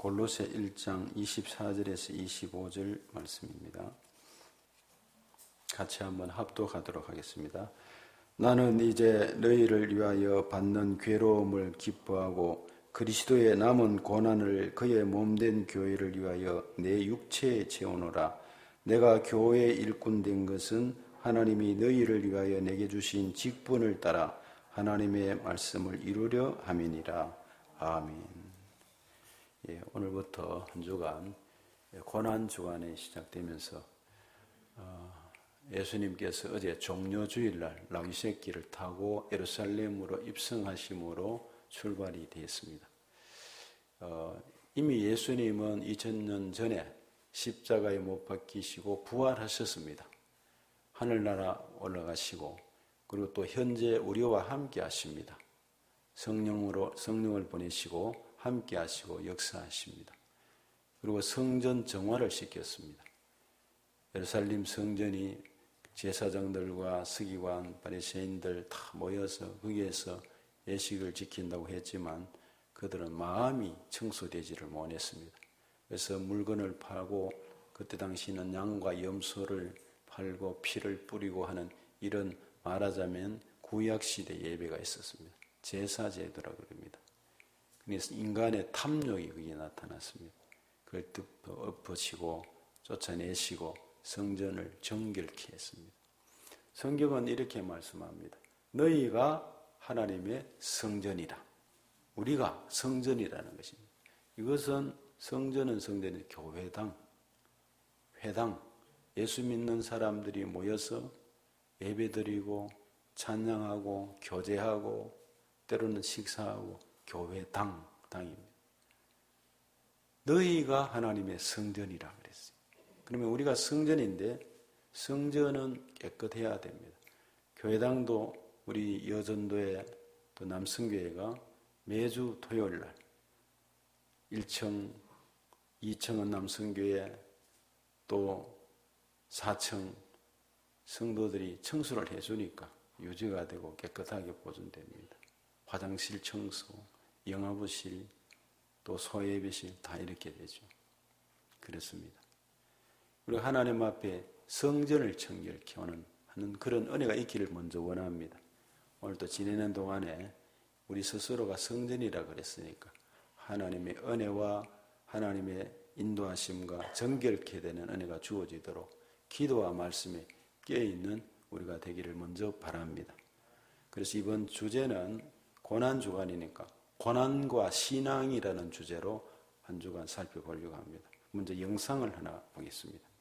골로새 1장 24절에서 25절 말씀입니다. 같이 한번 합독하도록 하겠습니다. 나는 이제 너희를 위하여 받는 괴로움을 기뻐하고 그리스도의 남은 고난을 그의 몸된 교회를 위하여 내 육체에 채우노라. 내가 교회의 일꾼 된 것은 하나님이 너희를 위하여 내게 주신 직분을 따라 하나님의 말씀을 이루려 함이니라. 아멘. 오늘부터 한 주간 고난 주간에 시작되면서 예수님께서 어제 종려주일날 나귀새끼를 타고 예루살렘으로 입성하심으로 출발이 되었습니다. 이미 예수님은 2000년 전에 십자가에 못 박히시고 부활하셨습니다. 하늘나라 올라가시고 그리고 또 현재 우리와 함께 하십니다. 성령을 보내시고 함께 하시고 역사하십니다. 그리고 성전 정화를 시켰습니다. 예루살렘 성전이 제사장들과 서기관, 바리새인들 다 모여서 거기에서 예식을 지킨다고 했지만 그들은 마음이 청소되지를 못했습니다. 그래서 물건을 팔고 그때 당시는 양과 염소를 팔고 피를 뿌리고 하는 이런 말하자면 구약시대 예배가 있었습니다. 제사제도라고 그럽니다. 그래서 인간의 탐욕이 거기에 나타났습니다. 그걸 엎으시고 쫓아내시고 성전을 정결케 했습니다. 성경은 이렇게 말씀합니다. 너희가 하나님의 성전이라. 우리가 성전이라는 것입니다. 이것은 성전이 교회당, 회당, 예수 믿는 사람들이 모여서 예배드리고 찬양하고 교제하고 때로는 식사하고 교회당입니다. 너희가 하나님의 성전이라 그랬어요. 그러면 우리가 성전인데 성전은 깨끗해야 됩니다. 교회당도 우리 여전도회 또 남성교회가 매주 토요일날 1층, 2층은 남성교회 또 4층 성도들이 청소를 해주니까 유지가 되고 깨끗하게 보존됩니다. 화장실 청소, 영화부실, 또 소예배실 다 이렇게 되죠. 그렇습니다. 우리가 하나님 앞에 성전을 정결케 하는 그런 은혜가 있기를 먼저 원합니다. 오늘 또 지내는 동안에 우리 스스로가 성전이라 그랬으니까 하나님의 은혜와 하나님의 인도하심과 정결케 되는 은혜가 주어지도록 기도와 말씀에 깨어있는 우리가 되기를 먼저 바랍니다. 그래서 이번 주제는 고난주간이니까 고난과 신앙이라는 주제로 한 주간 살펴보려고 합니다. 먼저 영상을 하나 보겠습니다.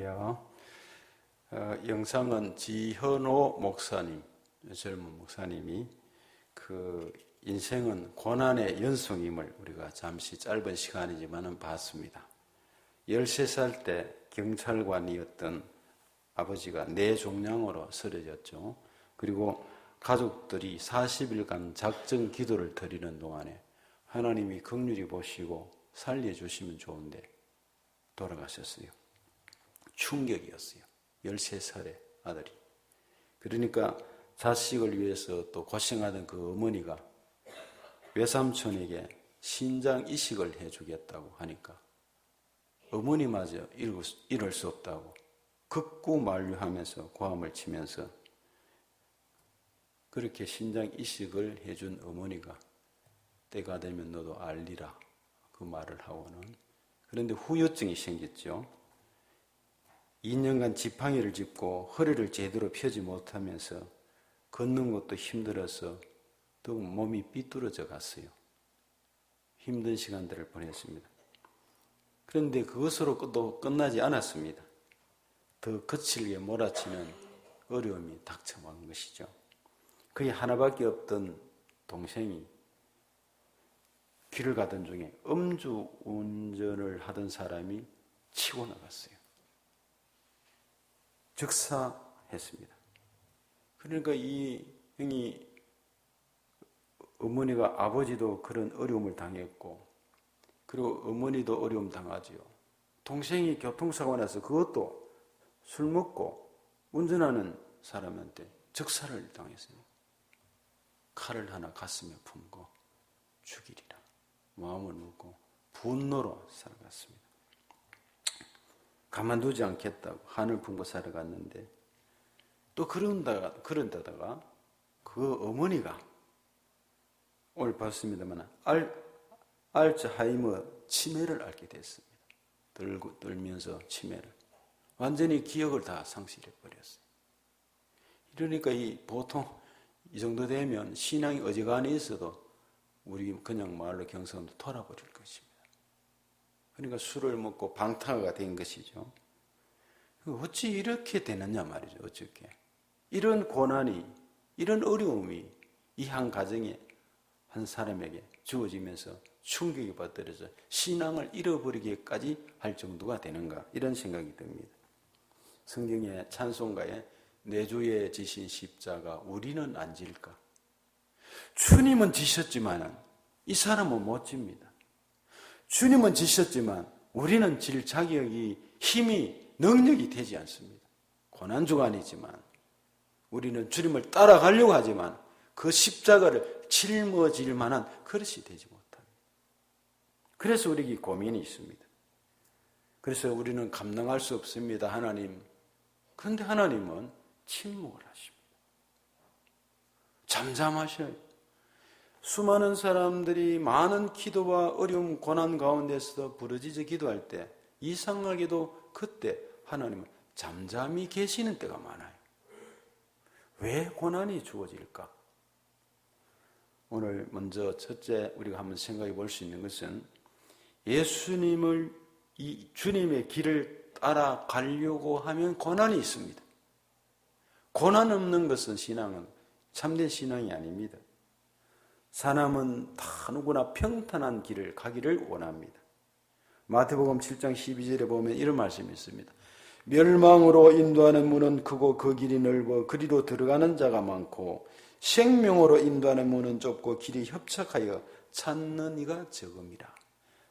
안녕하세요. 영상은 지현호 목사님, 젊은 목사님이 그 인생은 고난의 연속임을 우리가 잠시 짧은 시간이지만은 봤습니다. 13살 때 경찰관이었던 아버지가 뇌종양으로 쓰러졌죠. 그리고 가족들이 40일간 작정 기도를 드리는 동안에 하나님이 긍휼히 보시고 살려주시면 좋은데 돌아가셨어요. 충격이었어요. 13살의 아들이. 그러니까 자식을 위해서 또 고생하던 그 어머니가 외삼촌에게 신장 이식을 해주겠다고 하니까 어머니마저 이럴 수 없다고 극구만류하면서 고함을 치면서 그렇게 신장 이식을 해준 어머니가 때가 되면 너도 알리라 그 말을 하고는 그런데 후유증이 생겼죠. 2년간 지팡이를 짚고 허리를 제대로 펴지 못하면서 걷는 것도 힘들어서 또 몸이 삐뚤어져 갔어요. 힘든 시간들을 보냈습니다. 그런데 그것으로 또 끝나지 않았습니다. 더 거칠게 몰아치는 어려움이 닥쳐온 것이죠. 그의 하나밖에 없던 동생이 길을 가던 중에 음주 운전을 하던 사람이 치고 나갔어요. 즉사했습니다. 그러니까 이 형이 어머니가 아버지도 그런 어려움을 당했고 그리고 어머니도 어려움 당하지요. 동생이 교통사고 나서 그것도 술 먹고 운전하는 사람한테 즉사를 당했어요. 칼을 하나 가슴에 품고 죽이리라 마음을 먹고 분노로 살아갔습니다. 가만두지 않겠다고 한을 품고 살아갔는데 또 그런다다가 그 어머니가 오늘 봤습니다만 알츠하이머 치매를 앓게 됐습니다. 떨면서 치매를 완전히 기억을 다 상실해 버렸어요. 이러니까 보통 이 정도 되면 신앙이 어지간히 있어도 우리 그냥 말로 경성도 돌아버릴 것입니다. 그러니까 술을 먹고 방탕화가 된 것이죠. 어찌 이렇게 되느냐 말이죠. 어떻게 이런 고난이 이런 어려움이 이 한 가정에 한 사람에게 주어지면서 충격이 받들어서 신앙을 잃어버리기까지 할 정도가 되는가 이런 생각이 듭니다. 성경의 찬송가에 내 주에 지신 십자가 우리는 안 질까? 주님은 지셨지만 이 사람은 못 집니다. 주님은 지셨지만 우리는 질 자격이 힘이 능력이 되지 않습니다. 고난주간이지만 우리는 주님을 따라가려고 하지만 그 십자가를 짊어질 만한 그릇이 되지 못합니다. 그래서 우리에게 고민이 있습니다. 그래서 우리는 감당할 수 없습니다. 하나님. 그런데 하나님은 침묵을 하십니다. 잠잠하셔요. 수많은 사람들이 많은 기도와 어려움, 고난 가운데서 부르짖어 기도할 때 이상하게도 그때 하나님은 잠잠히 계시는 때가 많아요. 왜 고난이 주어질까? 오늘 먼저 첫째 우리가 한번 생각해 볼 수 있는 것은 예수님을 이 주님의 길을 따라가려고 하면 고난이 있습니다. 고난 없는 것은 신앙은 참된 신앙이 아닙니다. 사람은 다 누구나 평탄한 길을 가기를 원합니다. 마태복음 7장 12절에 보면 이런 말씀이 있습니다. 멸망으로 인도하는 문은 크고 그 길이 넓어 그리로 들어가는 자가 많고 생명으로 인도하는 문은 좁고 길이 협착하여 찾는 이가 적음이라.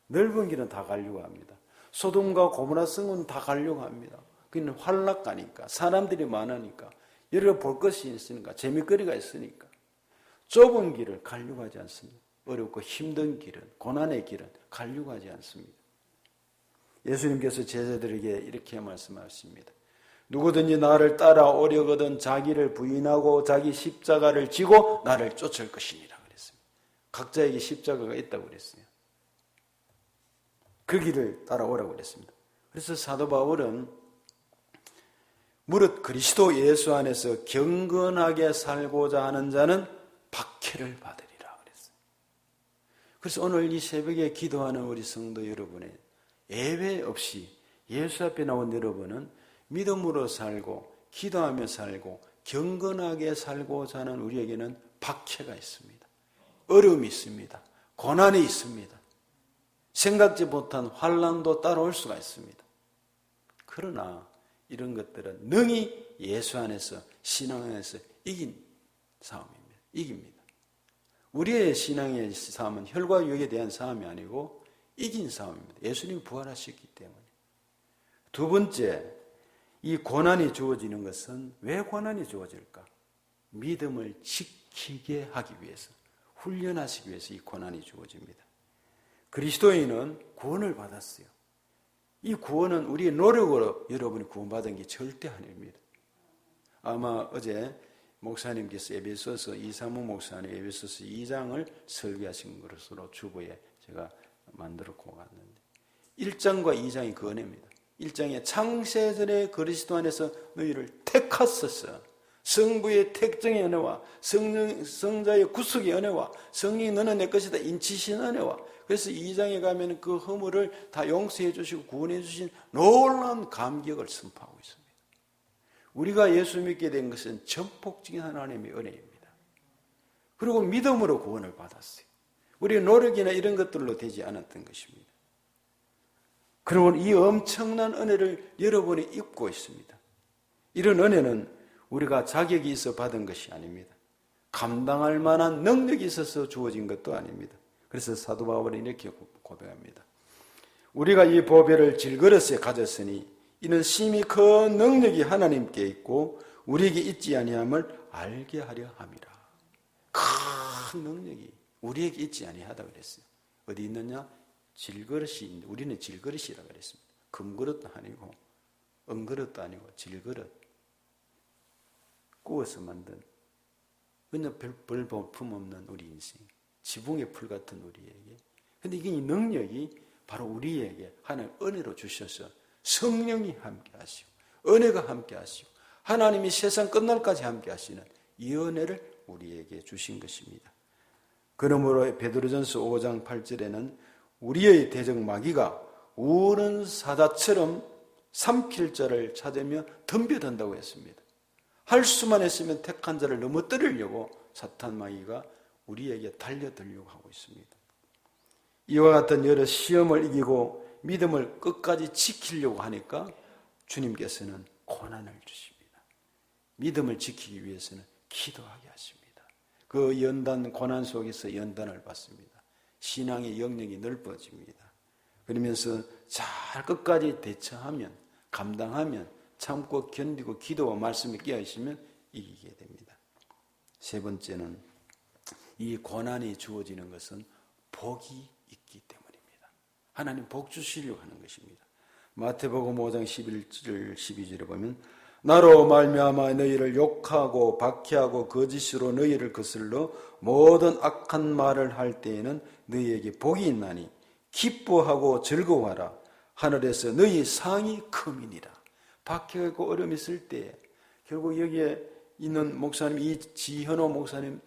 넓은 길은 다 가려고 합니다. 소돔과 고모라 성은 다 가려고 합니다. 그는 활락가니까 사람들이 많으니까 여러 볼 것이 있으니까 재미거리가 있으니까 좁은 길을 가려고 하지 않습니다. 어렵고 힘든 길은 고난의 길은 가려고 하지 않습니다. 예수님께서 제자들에게 이렇게 말씀하십니다. 누구든지 나를 따라오려거든 자기를 부인하고 자기 십자가를 지고 나를 쫓을 것이니라 그랬습니다. 각자에게 십자가가 있다고 그랬어요. 그 길을 따라오라고 그랬습니다. 그래서 사도 바울은 무릇 그리스도 예수 안에서 경건하게 살고자 하는 자는 박해를 받으리라 그랬어요. 그래서 오늘 이 새벽에 기도하는 우리 성도 여러분의 예외 없이 예수 앞에 나온 여러분은 믿음으로 살고 기도하며 살고 경건하게 살고자 하는 우리에게는 박해가 있습니다. 어려움이 있습니다. 고난이 있습니다. 생각지 못한 환난도 따라올 수가 있습니다. 그러나 이런 것들은 능히 예수 안에서 신앙 안에서 이긴 싸움입니다. 이깁니다. 우리의 신앙의 싸움은 혈과 육에 대한 싸움이 아니고 이긴 싸움입니다. 예수님이 부활하셨기 때문에. 두 번째, 이 고난이 주어지는 것은 왜 고난이 주어질까? 믿음을 지키게 하기 위해서, 훈련하시기 위해서 이 고난이 주어집니다. 그리스도인은 구원을 받았어요. 이 구원은 우리의 노력으로 여러분이 구원받은 게 절대 아닙니다. 아마 어제 목사님께서 에베소서 이사무 목사님 에베소서 2장을 설교하신 것으로 주보에 제가 만들었고 갔는데 1장과 2장이 그 은혜입니다. 1장에 창세전에 그리스도 안에서 너희를 택하소서, 성부의 택정의 은혜와 성자의 구속의 은혜와 성령이 너는 내 것이다 인치신 은혜와, 그래서 2장에 가면 그 허물을 다 용서해 주시고 구원해 주신 놀라운 감격을 선포하고 있습니다. 우리가 예수 믿게 된 것은 전폭적인 하나님의 은혜입니다. 그리고 믿음으로 구원을 받았어요. 우리의 노력이나 이런 것들로 되지 않았던 것입니다. 그리고 이 엄청난 은혜를 여러분이 입고 있습니다. 이런 은혜는 우리가 자격이 있어 받은 것이 아닙니다. 감당할 만한 능력이 있어서 주어진 것도 아닙니다. 그래서 사도 바울은 이렇게 고백합니다. 우리가 이 보배를 질그릇에 가졌으니 이는 심히 큰 능력이 하나님께 있고 우리에게 있지 아니함을 알게 하려 함이라. 큰 능력이 우리에게 있지 아니하다 그랬어요. 어디 있느냐? 질그릇이, 우리는 질그릇이라고 그랬습니다. 금그릇도 아니고 은그릇도 아니고 질그릇, 구워서 만든 그냥 별 볼품 없는 우리 인생, 지붕의 풀 같은 우리에게. 근데 이게 이 능력이 바로 우리에게 하나님 은혜로 주셔서 성령이 함께 하시고 은혜가 함께 하시고 하나님이 세상 끝날까지 함께 하시는 이 은혜를 우리에게 주신 것입니다. 그러므로 베드로전서 5장 8절에는 우리의 대적 마귀가 우는 사자처럼 삼킬 자를 찾으며 덤벼든다고 했습니다. 할 수만 했으면 택한 자를 넘어뜨리려고 사탄 마귀가 우리에게 달려들려고 하고 있습니다. 이와 같은 여러 시험을 이기고 믿음을 끝까지 지키려고 하니까 주님께서는 고난을 주십니다. 믿음을 지키기 위해서는 기도하게 하십니다. 그 연단, 고난 속에서 연단을 받습니다. 신앙의 영역이 넓어집니다. 그러면서 잘 끝까지 대처하면, 감당하면, 참고 견디고 기도와 말씀에 깨어있으면 이기게 됩니다. 세 번째는 이 고난이 주어지는 것은 복이 있기 때문입니다. 하나님 복 주시려고 하는 것입니다. 마태복음 5장 11절 12절에 보면 나로 말미암아 너희를 욕하고 박해하고 거짓으로 너희를 거슬러 모든 악한 말을 할 때에는 너희에게 복이 있나니 기뻐하고 즐거워하라. 하늘에서 너희 상이 크미니라. 박해하고 어려움이 있을 때 결국 여기에 있는 목사님, 이 지현호 목사님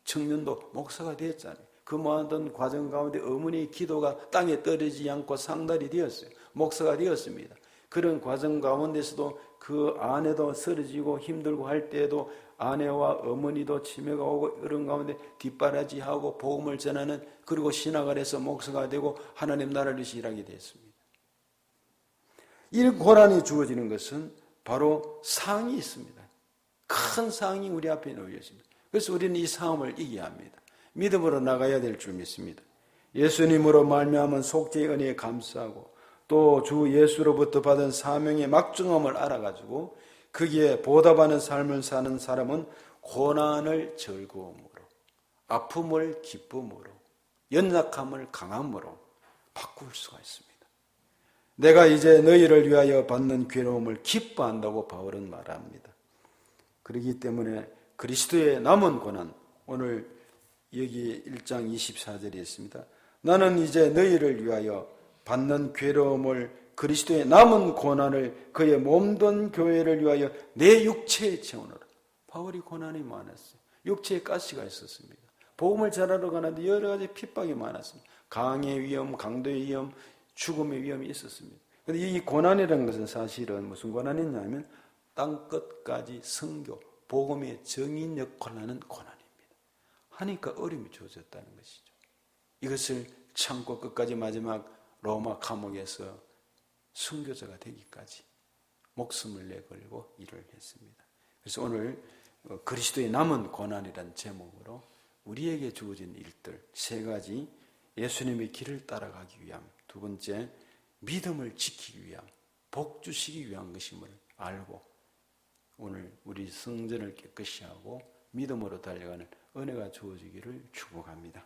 청년도 목사가 되었잖아요. 그 모든 과정 가운데 어머니의 기도가 땅에 떨어지지 않고 상달이 되었어요. 목사가 되었습니다. 그런 과정 가운데서도 그 아내도 쓰러지고 힘들고 할 때에도 아내와 어머니도 치매가 오고 이런 가운데 뒷바라지하고 복음을 전하는, 그리고 신학을 해서 목사가 되고 하나님 나라를 일하게 됐습니다. 이 고난이 주어지는 것은 바로 상이 있습니다. 큰 상이 우리 앞에 놓여 있습니다. 그래서 우리는 이 싸움을 이겨야 합니다. 믿음으로 나가야 될 줄 믿습니다. 예수님으로 말미암은 속죄의 은혜에 감사하고 또 주 예수로부터 받은 사명의 막중함을 알아가지고 거기에 보답하는 삶을 사는 사람은 고난을 즐거움으로, 아픔을 기쁨으로, 연약함을 강함으로 바꿀 수가 있습니다. 내가 이제 너희를 위하여 받는 괴로움을 기뻐한다고 바울은 말합니다. 그렇기 때문에 그리스도의 남은 고난, 오늘 여기 1장 24절에 있습니다. 나는 이제 너희를 위하여 받는 괴로움을, 그리스도의 남은 고난을 그의 몸된 교회를 위하여 내 육체의 체온으로. 바울이 고난이 많았어요. 육체에 가시가 있었습니다. 복음을 전하러 가는데 여러 가지 핍박이 많았습니다. 강의 위험, 강도의 위험, 죽음의 위험이 있었습니다. 근데 이 고난이라는 것은 사실은 무슨 고난이냐면 땅 끝까지 선교, 복음의 정인 역할을 하는 고난입니다. 하니까 어려움이 주어졌다는 것이죠. 이것을 참고 끝까지 마지막 로마 감옥에서 순교자가 되기까지 목숨을 내걸고 일을 했습니다. 그래서 오늘 그리스도의 남은 고난이라는 제목으로 우리에게 주어진 일들 세 가지, 예수님의 길을 따라가기 위함, 두 번째 믿음을 지키기 위함, 복 주시기 위한 것임을 알고 오늘 우리 성전을 깨끗이 하고 믿음으로 달려가는 은혜가 주어지기를 축복합니다.